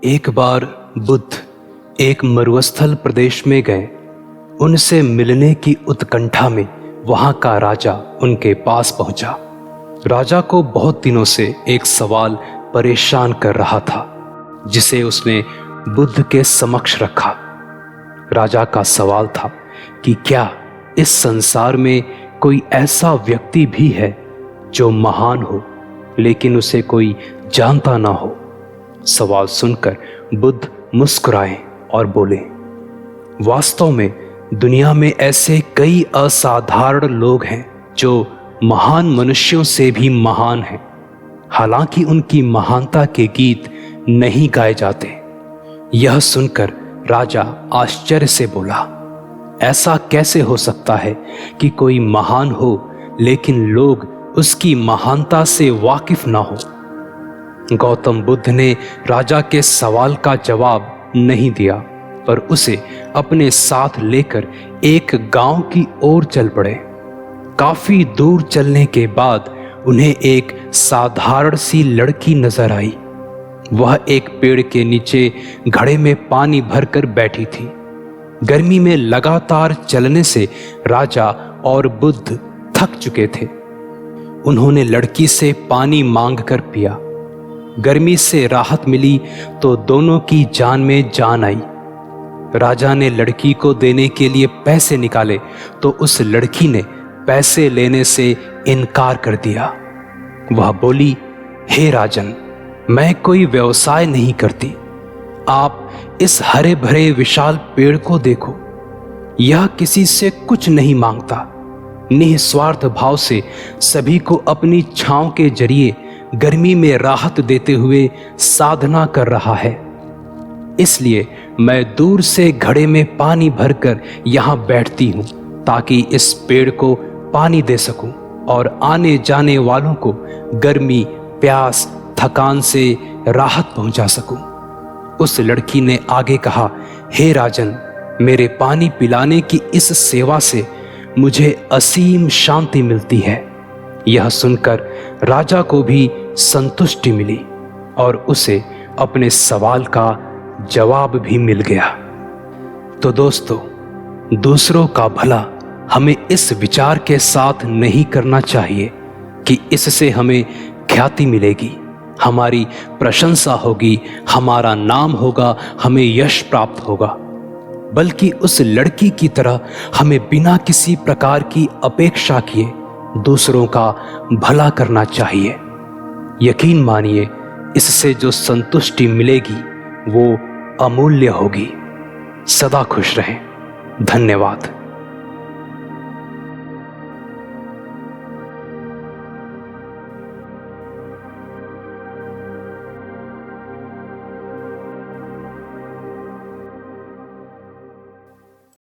एक बार बुद्ध एक मरुस्थल प्रदेश में गए। उनसे मिलने की उत्कंठा में वहां का राजा उनके पास पहुंचा। राजा को बहुत दिनों से एक सवाल परेशान कर रहा था, जिसे उसने बुद्ध के समक्ष रखा। राजा का सवाल था कि क्या इस संसार में कोई ऐसा व्यक्ति भी है जो महान हो लेकिन उसे कोई जानता ना हो। सवाल सुनकर बुद्ध मुस्कुराए और बोले, वास्तव में दुनिया में ऐसे कई असाधारण लोग हैं जो महान मनुष्यों से भी महान हैं, हालांकि उनकी महानता के गीत नहीं गाए जाते। यह सुनकर राजा आश्चर्य से बोला, ऐसा कैसे हो सकता है कि कोई महान हो लेकिन लोग उसकी महानता से वाकिफ ना हो। गौतम बुद्ध ने राजा के सवाल का जवाब नहीं दिया, पर उसे अपने साथ लेकर एक गांव की ओर चल पड़े। काफी दूर चलने के बाद उन्हें एक साधारण सी लड़की नजर आई। वह एक पेड़ के नीचे घड़े में पानी भरकर बैठी थी। गर्मी में लगातार चलने से राजा और बुद्ध थक चुके थे। उन्होंने लड़की से पानी मांगकर पिया। गर्मी से राहत मिली तो दोनों की जान में जान आई। राजा ने लड़की को देने के लिए पैसे निकाले तो उस लड़की ने पैसे लेने से इनकार कर दिया। वह बोली, हे राजन, मैं कोई व्यवसाय नहीं करती। आप इस हरे भरे विशाल पेड़ को देखो, यह किसी से कुछ नहीं मांगता, निस्वार्थ भाव से सभी को अपनी छांव के जरिए गर्मी में राहत देते हुए साधना कर रहा है। इसलिए मैं दूर से घड़े में पानी भरकर यहाँ बैठती हूँ ताकि इस पेड़ को पानी दे सकूं और आने जाने वालों को गर्मी, प्यास, थकान से राहत पहुंचा सकूं। उस लड़की ने आगे कहा, हे राजन, मेरे पानी पिलाने की इस सेवा से मुझे असीम शांति मिलती है। यह सुनकर राजा को भी संतुष्टि मिली और उसे अपने सवाल का जवाब भी मिल गया। तो दोस्तों, दूसरों का भला हमें इस विचार के साथ नहीं करना चाहिए कि इससे हमें ख्याति मिलेगी, हमारी प्रशंसा होगी, हमारा नाम होगा, हमें यश प्राप्त होगा, बल्कि उस लड़की की तरह हमें बिना किसी प्रकार की अपेक्षा किए दूसरों का भला करना चाहिए। यकीन मानिए, इससे जो संतुष्टि मिलेगी वो अमूल्य होगी। सदा खुश रहें। धन्यवाद।